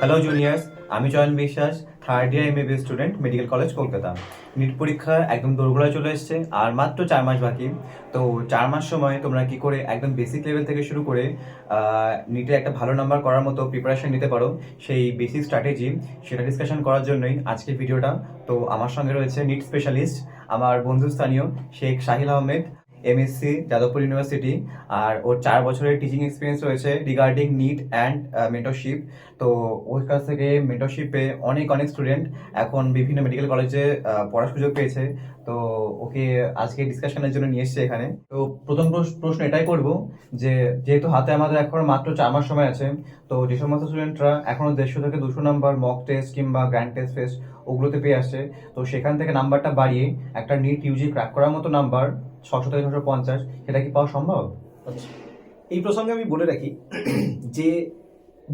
Hello juniors, আমি Joyon Biswas, third year MBBS student, medical college Kolkata. NEET পরীক্ষা একদম দোরগোড়ায় চলে এসছে, আর মাত্র 4 মাস বাকি। তো 4 মাস সময় তোমরা কি করে একদম বেসিক লেভেল থেকে শুরু করে নিটে একটা ভালো নাম্বার করার মতো প্রিপারেশন নিতে পারো, সেই বেসিক স্ট্র্যাটেজি সেটা ডিসকাশন করার জন্যই আজকের ভিডিওটা। তো আমার সঙ্গে রয়েছে নিট স্পেশালিস্ট, আমার বন্ধুস্থানীয় শেখ সাহিল আহমেদ, এমএসসি যাদবপুর ইউনিভার্সিটি, আর ওর 4 বছরের টিচিং এক্সপিরিয়েন্স রয়েছে রিগার্ডিং নিট অ্যান্ড মেন্টরশিপ। তো ওর কাছ থেকে মেন্টরশিপে অনেক স্টুডেন্ট এখন বিভিন্ন মেডিকেল কলেজে পড়ার সুযোগ পেয়েছে। তো ওকে আজকে ডিসকাশনের জন্য নিয়ে এসছে এখানে। তো প্রথম প্রশ্ন এটাই করব যে যেহেতু হাতে আমাদের এখন মাত্র 4 মাস সময় আছে, তো যে সমস্ত স্টুডেন্টরা এখনো 150 থেকে 200 নাম্বার মক টেস্ট কিংবা গ্র্যান্ড টেস্ট ফেস্ট ওগুলোতে পেয়ে আসছে, তো সেখান থেকে নাম্বারটা বাড়িয়ে একটা নিট ইউজি ক্র্যাক করার মতো নাম্বার 600 থেকে 650 সেটা কি পাওয়া সম্ভব? আচ্ছা, এই প্রসঙ্গে আমি বলে রাখি যে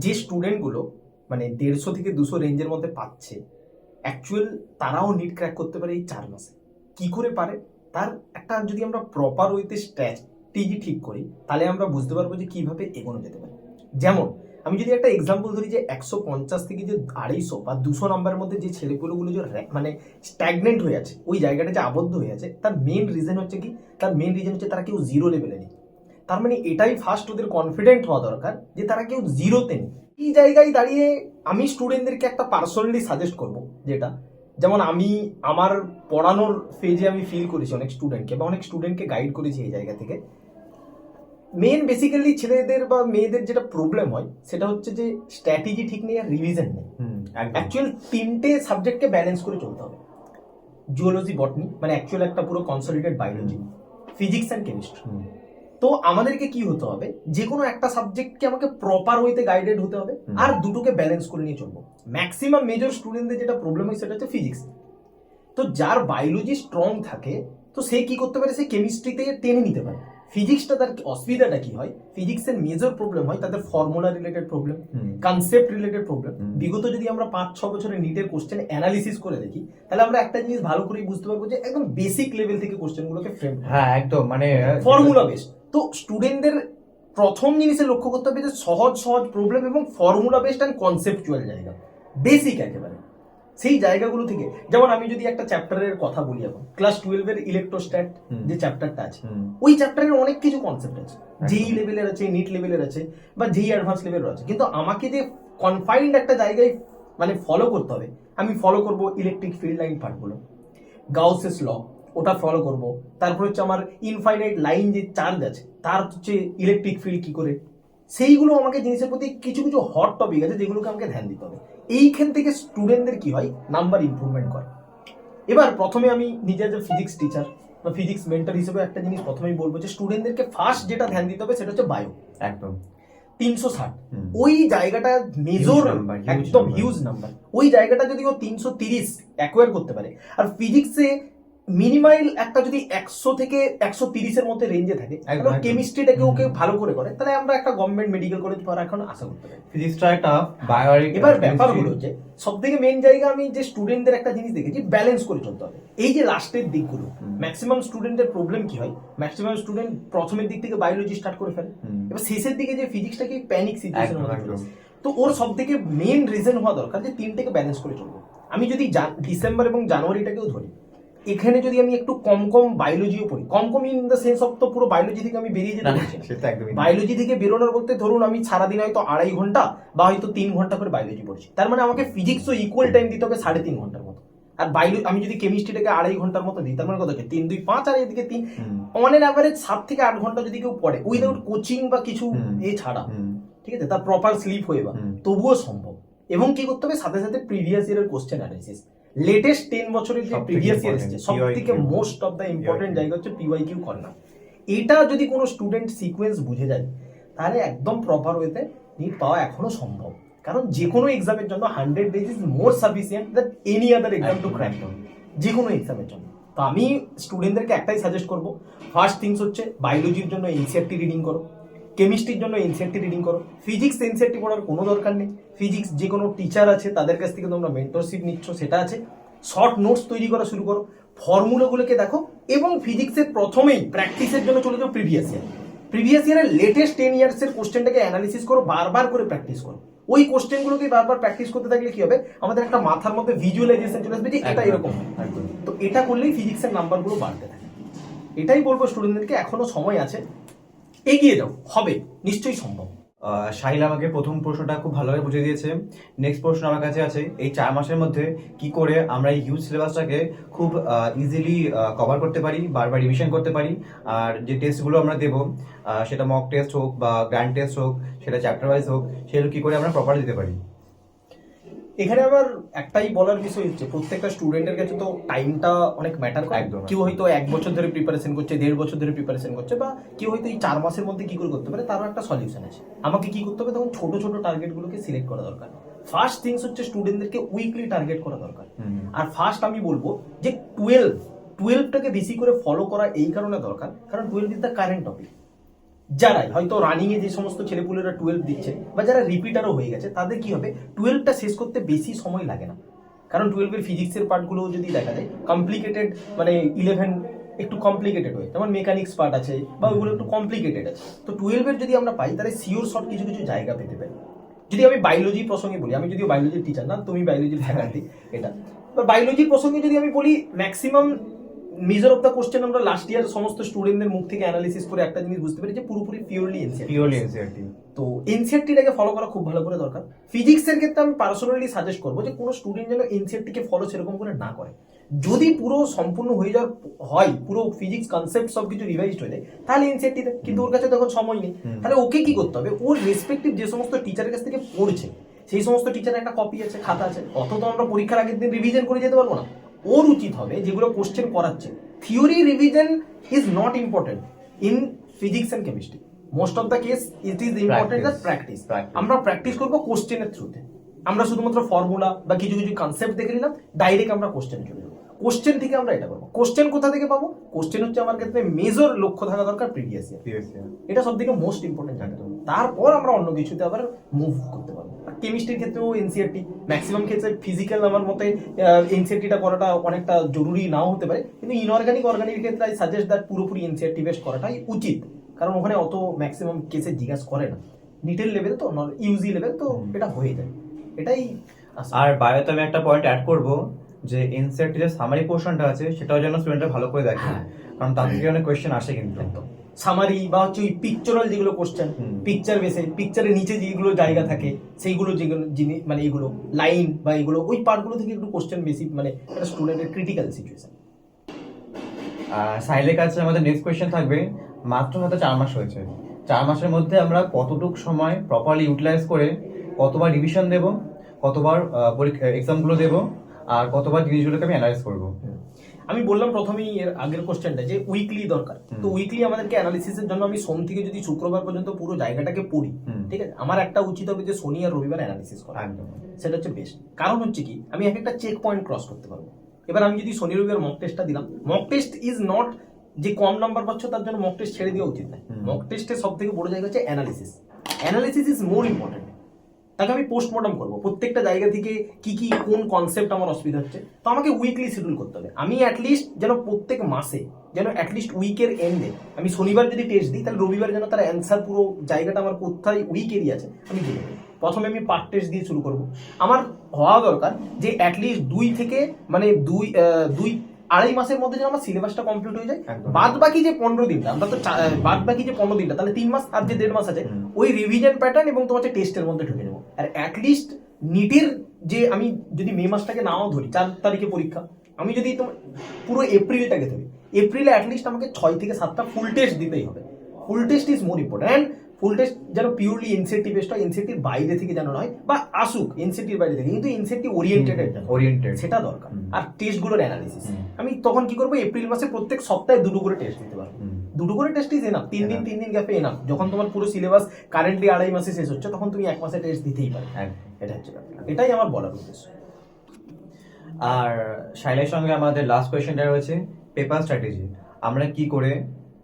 যে স্টুডেন্টগুলো মানে 150 থেকে 200 রেঞ্জের মধ্যে পাচ্ছে, অ্যাকচুয়াল তারাও নিট ক্র্যাক করতে পারে এই 4 মাসে। কি করে পারে তার একটা যদি আমরা প্রপার ওয়েতে স্ট্র্যাটেজি ঠিক করি, তাহলে আমরা বুঝতে পারবো যে কিভাবে এগোনো যেতে পারে। যেমন আমি যদি একটা এক্সাম্পল ধরি যে 150 থেকে যে 250 বা 200 নাম্বারের মধ্যে যে ছেলেগুলো যে মানে স্ট্যাগনেন্ট হয়ে আছে, ওই জায়গাটা যে আবদ্ধ হয়ে আছে, তার মেন রিজন হচ্ছে কি? তার মেন রিজন হচ্ছে তারা কেউ জিরো লেভেলে নেই। তার মানে এটাই ফার্স্ট ওদের কনফিডেন্ট হওয়া দরকার যে তারা কেউ জিরোতে নেই। এই জায়গায় দাঁড়িয়ে আমি স্টুডেন্টদেরকে একটা পার্সোনালি সাজেস্ট করব, যেটা যেমন আমি আমার পড়ানোর ফেজে আমি ফিল করেছি অনেক স্টুডেন্টকে বা অনেক স্টুডেন্টকে গাইড করেছি এই জায়গা থেকে। মেন বেসিক্যালি ছেলেদের বা মেয়েদের যেটা প্রবলেম হয় সেটা হচ্ছে যে স্ট্র্যাটেজি ঠিক নেই আর রিভিশন নেই। অ্যাকচুয়াল 3টে সাবজেক্টকে ব্যালেন্স করে চলতে হবে। জুওলজি, বটনি মানে অ্যাকচুয়াল একটা পুরো consolidated biology, physics and chemistry. তো আমাদেরকে কি হতে হবে, যে কোনো একটা সাবজেক্টকে আমাকে প্রপার ওয়েতে গাইডেড হতে হবে, আর দুটোকে ব্যালেন্স করে নিয়ে চলবো। ম্যাক্সিমাম মেজর স্টুডেন্টদের যেটা প্রবলেম হয় সেটা হচ্ছে ফিজিক্স। তো যার বায়োলজি স্ট্রং থাকে, তো সে কি করতে পারে, সে কেমিস্ট্রিতে টেনে নিতে পারে। ফিজিক্সটা তার অসুবিধাটা কি হয়, ফিজিক্সের মেজর প্রবলেম হয় তাদের formula related problem, concept related problem. বিগত যদি আমরা 5-6 বছরের নিটের কোশ্চেন অ্যানালিসিস করে দেখি, তাহলে আমরা একটা জিনিস ভালো করেই বুঝতে পারবো যে একদম বেসিক লেভেল থেকে কোশ্চেনগুলোকে ফ্রেম, হ্যাঁ একদম, মানে ফর্মুলা বেস। তো স্টুডেন্টদের প্রথম জিনিসে লক্ষ্য করতে হবে যে সহজ সহজ প্রবলেম এবং ফর্মুলা বেসড অ্যান্ড কনসেপচুয়াল জায়গা, বেসিক একেবারে সেই জায়গাগুলো থেকে। যেমন আমি যদি একটা চ্যাপ্টারের কথা বলি, এখন ক্লাস 12 এর ইলেকট্রোস্ট্যাট যে চ্যাপ্টারটা আছে, ওই চ্যাপ্টারের অনেক কিছু কনসেপ্ট আছে, যেই লেভেলের আছে, নিট লেভেলের আছে, বা যেই অ্যাডভান্স লেভেলের আছে। কিন্তু আমাকে যে কনফাইন্ড একটা জায়গায় মানে ফলো করতে হবে, আমি ফলো করব ইলেকট্রিক ফিল্ড লাইন পার্টগুলো, গাউসেস ল, ওটা ফলো করব। তারপর হচ্ছে আমার ইনফাইনাইট লাইন যে চার্জ আছে, তার হচ্ছে ইলেকট্রিক ফিল্ড কি করে, সেইগুলো আমাকে জিনিসের প্রতি কিছু কিছু হট টপিক আছে যেগুলোকে আমাকে ধ্যান দিতে হবে। এইখান থেকে স্টুডেন্টদের কি হয়, নাম্বার ইমপ্রুভমেন্ট করে। এবার প্রথমে আমি নিজের যে ফিজিক্স টিচার বা ফিজিক্স মেন্টর হিসেবে একটা জিনিস প্রথমেই বলবো যে স্টুডেন্টদেরকে ফার্স্ট যেটা ধ্যান দিতে হবে সেটা হচ্ছে বায়ো। একদম 360, ওই জায়গাটা মেজর, একদম হিউজ নাম্বার। ওই জায়গাটা যদি ও 330 অ্যাকোয়ার করতে পারে, আর ফিজিক্সে মিনিমাইল একটা যদি 100 থেকে 130-এর মধ্যে রেঞ্জে থাকে, কেমিস্ট্রিটাকে ওকে ভালো করে করে, তাহলে আমরা একটা গভর্নমেন্ট মেডিকেল কলেজ পাওয়ার এখন আশা করতে পারি। ফিজিক্সটা একটা বায়ো। এবার ব্যাপার হলো যে সব থেকে মেন জায়গা আমি যে স্টুডেন্টদের একটা জিনিস দেখেছি, ব্যালেন্স করে চলতে হবে। এই যে লাস্টের দিকগুলো, ম্যাক্সিমাম স্টুডেন্টের প্রবলেম কি হয়, ম্যাক্সিমাম স্টুডেন্ট প্রথমের দিক থেকে বায়োলজি স্টার্ট করে ফেলে, এবার শেষের দিকে যে ফিজিক্সটাকে প্যানিক সিচুয়েশনের মধ্যে ফেলে। তো ওর সব থেকে মেন রিজন হওয়া দরকার যে 3টেকে ব্যালেন্স করে চলবো। আমি যদি ডিসেম্বর এবং জানুয়ারিটাকেও ধরি, এখানে যদি আমি একটু কম বায়োলজিও পড়ি, কম ইন দ্য সেন্স অফ তো পুরো বায়োলজি থেকে আমি বেরিয়ে যেতে পারছি না। বায়োলজি থেকে বেরোনোর বলতে ধরুন আমি সারাদিন হয়তো 2.5 ঘন্টা বা হয়তো 3 ঘন্টা করে বায়োলজি পড়ছি, তার মানে আমাকে ফিজিক্সও ইকুয়াল টাইম দিতে হবে 3.5 ঘন্টার মতো। আর আমি যদি কেমিস্ট্রিটাকে 2.5 ঘন্টার মতো দিই, তার মানে কত হচ্ছে 3, 2, 5, আর এদিকে 3, অন এন অ্যাভারেজ 7 থেকে 8 ঘন্টা যদি কেউ পড়ে উইদাউট কোচিং বা কিছু ছাড়া, ঠিক আছে, তার প্রপার স্লিপ হয়ে বা তবুও সম্ভব। এবং কি করতে হবে, সাথে সাথে প্রিভিয়াস ইয়ারের কোশ্চেন অ্যানালিসিস, লেটেস্ট 10 বছরের যে প্রিভিয়াস ইয়ার এসেছে, সব থেকে মোস্ট অফ দ্য ইম্পর্টেন্ট জায়গা হচ্ছে পিওয়াইকিউ কর্নার। এটা যদি কোনো স্টুডেন্ট সিকোয়েন্স বুঝে যায়, তাহলে একদম প্রপার ওয়েতে নিট পাওয়া এখনো সম্ভব। কারণ যে কোনো এক্সামের জন্য 100 days is more sufficient than any other exam two crack, যে কোনো এক্সামের জন্য। তো আমি স্টুডেন্টদেরকে একটাই সাজেস্ট করবো, ফার্স্ট থিংস হচ্ছে বায়োলজির জন্য এনসিইআরটি রিডিং করো, কেমিস্ট্রির জন্য এনসিইআরটি রিডিং করো। ফিজিক্স এনসিইআরটি পড়ার কোনো দরকার নেই, ফিজিক্স যে কোনো টিচার আছে তাদের কাছ থেকে তোমরা মেন্টরশিপ নিচ্ছ, সেটা আছে। শর্ট নোটস তৈরি করা শুরু করো, ফর্মুলাগুলোকে দেখো, এবং ফিজিক্সের প্রথমেই প্র্যাকটিসের জন্য চলে যাও প্রিভিয়াস ইয়ারের লেটেস্ট 10 ইয়ার্সের কোশ্চেনটাকে অ্যানালিসিস করো, বারবার করে প্র্যাকটিস করো। ওই কোশ্চেনগুলোকে বারবার প্র্যাকটিস করতে থাকলে কি হবে, আমাদের একটা মাথার মধ্যে ভিজুয়ালাইজেশন চলে আসবে যে এটা এরকম। তো এটা করলেই ফিজিক্সের নাম্বারগুলো বাড়তে থাকে। এটাই বলবো স্টুডেন্টদেরকে, এখনো সময় আছে, এগিয়ে যাও, হবে, নিশ্চয়ই সম্ভব। সাহিল আমাকে প্রথম প্রশ্নটা খুব ভালোভাবে বুঝিয়ে দিয়েছে। নেক্সট প্রশ্ন আমার কাছে আছে, এই 4 মাসের মধ্যে কি করে আমরা এই হিউজ সিলেবাসটাকে খুব ইজিলি কভার করতে পারি, বারবার রিভিশন করতে পারি, আর যে টেস্টগুলো আমরা দেবো সেটা মক টেস্ট হোক বা গ্র্যান্ড টেস্ট হোক, সেটা চ্যাপ্টার ওয়াইজ হোক, সেগুলো কি করে আমরা প্রপারলি দিতে পারি। এখানে আবার একটাই বলার বিষয় হচ্ছে, প্রত্যেকটা স্টুডেন্টের কাছে তো টাইমটা অনেক ম্যাটার করে। একদম। কেউ হয়তো 1 বছর ধরে প্রিপারেশন করছে, 1.5 বছর ধরে প্রিপারেশন করছে, বা কেউ হয়তো এই 4 মাসের মধ্যে কি করে করতে পারে, তারও একটা সলিউশন আছে। আমাকে কি করতে হবে, তখন ছোট ছোট টার্গেটগুলোকে সিলেক্ট করা দরকার। ফার্স্ট থিংস হচ্ছে স্টুডেন্টদেরকে উইকলি টার্গেট করা দরকার। আর ফার্স্ট আমি বলবো যে 12টাকে বেশি করে ফলো করা এই কারণে দরকার, কারণ 12 ইজ দ্য কারেন্ট টপিক। যারাই হয়তো রানিং এ যে সমস্ত ছেলেপুলেরা 12 দিচ্ছে বা যারা রিপিটারও হয়ে গেছে, তাদের কি হবে, 12টা শেষ করতে বেশি সময় লাগে না। কারণ 12 এর ফিজিক্সের পার্টগুলো যদি দেখা যায় কমপ্লিকেটেড, মানে 11 একটু কমপ্লিকেটেড হয়, যেমন মেকানিক্স পার্ট আছে বা ওইগুলো একটু কমপ্লিকেটেড আছে। তো 12 এর যদি আমরা পাই, তাহলে সিওর শর্ট কিছু কিছু জায়গা পেতে পারি। যদি আমি বায়োলজি প্রসঙ্গে বলি, আমি যদিও বায়োলজির টিচার না, তুমি বায়োলজির ফ্যাকাল্টি, এটা বায়োলজির প্রসঙ্গে যদি আমি বলি, maximum major of the question আমরা লাস্ট ইয়ার সমস্ত স্টুডেন্টদের মুখ থেকে অ্যানালিসিস করে একটা জিনিস বুঝতে পারি যে পুরোপুরি পিওরলি এনসিইআরটি। তো এনসিইআরটিটাকে ফলো করা খুব ভালো করে দরকার। ফিজিক্সের ক্ষেত্রে আমি পার্সোনালি সাজেস্ট করবো যে কোনো স্টুডেন্ট যেন এনসিইআরটিকে ফলো সেরকম করে না করে। যদি পুরো সম্পূর্ণ হয়ে যাওয়ার হয়, পুরো ফিজিক্স কনসেপ্ট সবকিছু রিভাইজড হয়ে যায়, তাহলে এনসিইআরটিতে, কিন্তু ওর কাছে তখন সময় নেই। তাহলে ওকে কি করতে হবে, ওর রেসপেক্টিভ যে সমস্ত টিচারের কাছ থেকে পড়ছে, সেই সমস্ত টিচারের একটা কপি আছে, খাতা আছে, অত তো আমরা পরীক্ষার আগের দিন রিভিশন করে যেতে পারবো না। ওর উচিত হবে যেগুলো কোশ্চেন করাচ্ছে, theory revision is not important in physics and chemistry. Most of the case it is important the practice. আমরা প্র্যাকটিস করবো কোশ্চেনের থ্রুতে। আমরা শুধুমাত্র ফর্মুলা বা কিছু কিছু কনসেপ্ট দেখে নিলাম, ডাইরেক্ট আমরা কোশ্চেন চলে যাবো। কোশ্চেন থেকে আমরা এটা পাবো। কোশ্চেন কোথা থেকে পাবো? কোশ্চেন হচ্ছে আমার ক্ষেত্রে মেজর লক্ষ্য থাকা দরকার প্রিভিয়াস ইয়ার। এটা সব থেকে মোস্ট ইম্পর্টেন্ট জানতে হবে, তারপর আমরা অন্য কিছুতে আবার মুভ করতে পারবো। কেমিস্ট্রির ক্ষেত্রেও এনসিইআরটি, ম্যাক্সিমাম ক্ষেত্রে ফিজিক্যাল আমার মতে এনসিইআরটিটা করাটা অনেকটা জরুরি নাও হতে পারে, কিন্তু ইনঅর্গানিক অর্গানিক ক্ষেত্রে আই সাজেস্ট দ্যাট পুরোপুরি এনসিইআরটি বেস করাটাই উচিত, কারণ ওখানে অত ম্যাক্সিমাম কেসে জিজ্ঞাসা করে না। নিটের লেভেল তো, ইউজি লেভেল তো, এটা হয়ে যায়, এটাই। আর বায়োতে আমি একটা পয়েন্ট অ্যাড করবো, যে এনসিইআরটি যে সামারি পোর্শনটা আছে সেটাও যেন স্টুডেন্টরা ভালো করে দেখে, কারণ তার থেকে অনেক কোয়েশ্চেন আসে কিন্তু। সামারি বা হচ্ছে ওই পিকচারাল যেগুলো কোশ্চেন, পিকচার বেসে, পিকচারের নিচে যেগুলো জায়গা থাকে সেইগুলো, যেগুলো জিনিস মানে এগুলো লাইন বা এগুলো, ওই পার্টগুলো থেকে একটু কোশ্চেন বেশি, মানে একটা স্টুডেন্টের ক্রিটিক্যাল সিচুয়েশন। সাইলের কাছে আমাদের নেক্সট কোয়েশ্চেন থাকবে, মাত্র হয়তো 4 মাস হয়েছে, 4 মাসের মধ্যে আমরা কতটুক সময় প্রপারলি ইউটিলাইজ করে কতবার রিভিশন দেব, কতবার এক্সামগুলো দেব, আর কতবার জিনিসগুলোকে আমি অ্যানালাইজ করবো। আমি বললাম প্রথমেই এর আগের কোশ্চেনটা যে উইকলি দরকার। তো উইকলি আমাদেরকে অ্যানালিসিসের জন্য আমি সোম থেকে যদি শুক্রবার পর্যন্ত পুরো জায়গাটাকে পড়ি, ঠিক আছে, আমার একটা উচিত হবে যে শনি আর রবিবার অ্যানালিসিস করা, সেটা হচ্ছে বেস্ট। কারণ হচ্ছে কি, আমি এক একটা চেক পয়েন্ট ক্রস করতে পারবো। এবার আমি যদি শনি রবিবার মক টেস্টটা দিলাম, মক টেস্ট ইজ নট যে কম নাম্বার পাচ্ছ তার জন্য মক টেস্ট ছেড়ে দেওয়া উচিত না। মক টেস্টের সব থেকে বড় জায়গা হচ্ছে analysis. Analysis is more important. তাকে আমি পোস্টমর্টম করবো, প্রত্যেকটা জায়গা থেকে কি কি কোন কনসেপ্ট আমার অসুবিধা হচ্ছে। তো আমাকে উইকলি শিডিউল করতে হবে। আমি অ্যাটলিস্ট যেন প্রত্যেক মাসে, যেন অ্যাটলিস্ট উইকের এন্ডে, আমি শনিবার যদি টেস্ট দিই, তাহলে রবিবার যেন তার অ্যান্সার পুরো জায়গাটা আমার কোথায় উইকেরই আছে আমি দেখে নেব। প্রথমে আমি পার্ট টেস্ট দিয়ে শুরু করবো। আমার হওয়া দরকার যে অ্যাটলিস্ট 2 থেকে মানে 2-2.5 মাসের মধ্যে যেন আমার সিলেবাসটা কমপ্লিট হয়ে যায়। বাদ বাকি যে 15 দিনটা, আমরা তো বাদ বাকি যে 15 দিনটা, তাহলে 3 মাস আর যে 1.5 মাস আছে, ওই রিভিশন প্যাটার্ন এবং তোমার টেস্টের মধ্যে ঢুকে নেবো। আর অ্যাটলিস্ট নিটের যে, আমি যদি মে মাসটাকে নাও ধরি, 4 তারিখে পরীক্ষা, আমি যদি তোমার পুরো এপ্রিলটাকে ধরি, এপ্রিলে অ্যাটলিস্ট আমাকে 6 থেকে 7টা ফুল টেস্ট দিতেই হবে। Full test is more important. And full test যেন পিওরলি এনসিইআরটি বেসড হয়, এনসিইআরটির বাইরে থেকে যেন নয়, বা আসুক এনসিইআরটির বাইরে থেকে, কিন্তু এনসিইআরটি ওরিয়েন্টেড সেটা দরকার। আর টেস্টগুলোর অ্যানালিসিস আমি তখন কি করবো, এপ্রিল মাসে প্রত্যেক সপ্তাহে 2টো করে টেস্ট দিতে পারবো। 2টো করে টেস্ট ইজ এনাফ। 3 দিন গ্যাপে এনাফ। যখন তোমার পুরো সিলেবাস কারেন্টলি 2.5 মাসে শেষ হচ্ছে, তখন তুমি 1 মাসে টেস্ট দিতেই পারো। এটা হচ্ছে ব্যাপার। এটাই আমার বলার উদ্দেশ্য। আর শাইলের সঙ্গে আমাদের লাস্ট কোয়েশ্চেনটা রয়েছে পেপার স্ট্র্যাটেজি। আমরা কি করে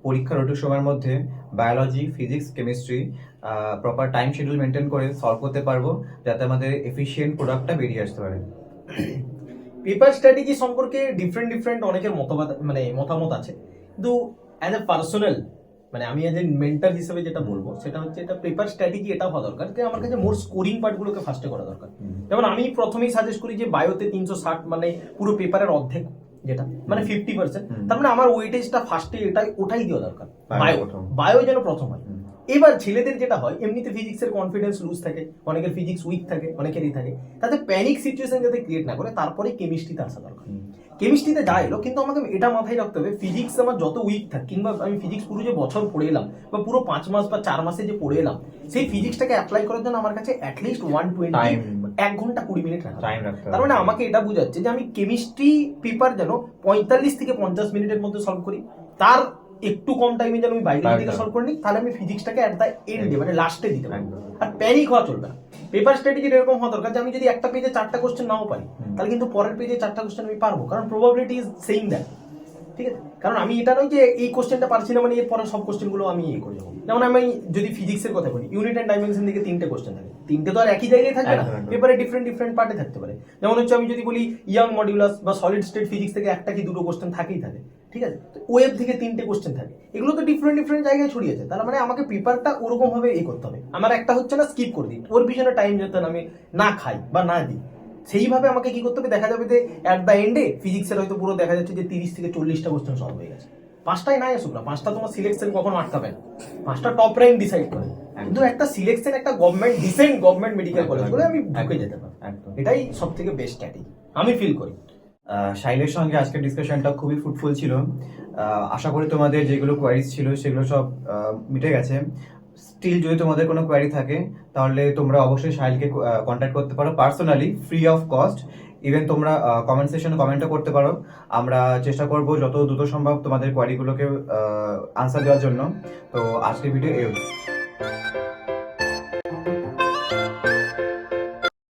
পরীক্ষার ওটুক সময়ের মধ্যে biology, physics, chemistry proper time schedule maintain করে সলভ করতে পারবো, যাতে আমাদের এফিশিয়েন্ট প্রোডাক্টটা বেরিয়ে আসতে পারে। পেপার স্ট্র্যাটেজি সম্পর্কে ডিফারেন্ট অনেকের মতামত আছে, কিন্তু অ্যাজ এ পার্সোনাল মানে আমি এজ এ মেন্টার হিসেবে যেটা বলবো সেটা হচ্ছে এটা পেপার স্ট্র্যাটেজি এটা হওয়া দরকার যে আমার কাছে মোর স্কোরিং পার্টগুলোকে ফার্স্টে করা দরকার। যেমন আমি প্রথমেই সাজেস্ট করি যে বায়োতে 360 মানে পুরো পেপারের অর্ধেক যেটা মানে 50%, তার মানে আমার ওয়েটেজটা ফার্স্টে ওটাই দেওয়া দরকার, বায়ো যেন প্রথম হয়। এবার ছেলেদের যেটা হয় এমনিতে ফিজিক্সের কনফিডেন্স লুজ থাকে, অনেকের ফিজিক্স উইক থাকে, অনেকেরই থাকে, তাতে প্যানিক সিচুয়েশন যাতে ক্রিয়েট না করে তারপরে কেমিস্ট্রিতে আসা দরকার। কেমিস্ট্রিতে যা এলো, কিন্তু আমাকে এটা মাথায় রাখতে হবে ফিজিক্স আমার যত উইক থাকে, কিংবা আমি ফিজিক্স পুরো যে বছর পড়ে এলাম বা পুরো 5 মাস বা 4 মাসে যে পড়ে এলাম, সেই ফিজিক্সটাকে অ্যাপ্লাই করার জন্য আমার কাছে অ্যাটলিস্ট 120 1 ঘন্টা 20 মিনিট রাখা। তার মানে আমাকে এটা বোঝাচ্ছে যে আমি কেমিস্ট্রি পেপার যেন 45 থেকে 50 মিনিটের মধ্যে সলভ করি, তার একটু কম টাইমে যেন আমি বাইরে থেকে সলভ করে নিই, তাহলে আমি ফিজিক্সটাকে অ্যাট দ্য এন্ডে মানে লাস্টে দিতে পারি। আর প্যানিক হওয়া চলবে না। পেপার স্ট্র্যাটেজি এরকম হওয়া দরকার যে আমি যদি একটা পেজে 4টা কোশ্চেন নাও পারি, তাহলে কিন্তু পরের পেজে 4টা কোশ্চেন আমি পারবো, কারণ প্রবাবিলিটি ইজ সেইম দ্যাট। ঠিক আছে, কারণ আমি এটা নয় যে এই কোশ্চেনটা পারছি না মানে এর পরে সব কোশ্চেনগুলো আমি করে যাবো। যেমন আমি যদি ফিজিক্সের কথা বলি, ইউনিট অ্যান্ড ডাইমেনশন দিকে 3টে কোশ্চেন থাকে, 3টে তো আর একই জায়গায় থাকবে না, পেপারে ডিফারেন্ট পার্টে থাকতে পারে। যেমন হচ্ছে আমি যদি বলি ইয়াং মডিউলাস বা সলিড স্টেট ফিজিক্স থেকে একটা কি দুটো কোশ্চেন থাকেই থাকে, ঠিক আছে, ওয়েভ থেকে 3টে কোশ্চেন থাকে, এগুলো তো ডিফারেন্ট জায়গায় ছড়িয়েছে। তার মানে আমাকে পেপারটা ওরকম ভাবে করতে হবে, আমার একটা হচ্ছে না স্কিপ করে দিই, ওর পিছনে টাইম যাতে আমি না খাই বা না দিই, সেইভাবে আমাকে কি করতে হবে। দেখা যাবে যে অ্যাট দ্য এন্ডে ফিজিক্সের হয়তো পুরো দেখা যাচ্ছে যে 30 থেকে 40টা কোশ্চেন সলভ হয়ে গেছে। 5টাই নাই আসুক না, 5টা তোমার সিলেকশন কখনো আটকাবে না, 5টা টপ র্যাঙ্ক ডিসাইড করে, কিন্তু একটা সিলেকশন একটা গভর্নমেন্ট মেডিকেল কলেজ বলে আমি ঢুকে যেতে পারি, এটাই সব থেকে বেস্ট স্ট্র্যাটেজি আমি ফিল করি। শাইলের সঙ্গে আজকের ডিসকাশনটা খুবই ফ্রুটফুল ছিল। আশা করি তোমাদের যেগুলো কোয়ারিজ ছিল সেগুলো সব মিটে গেছে। স্টিল যদি তোমাদের কোনো কোয়ারি থাকে তাহলে তোমরা অবশ্যই শাইলকে কন্ট্যাক্ট করতে পারো personally, free of cost. Even তোমরা কমেন্ট সেকশনে কমেন্টও করতে পারো, আমরা চেষ্টা করব যত দ্রুত সম্ভব তোমাদের কোয়ারিগুলোকে আনসার দেওয়ার জন্য। তো আজকের ভিডিও এই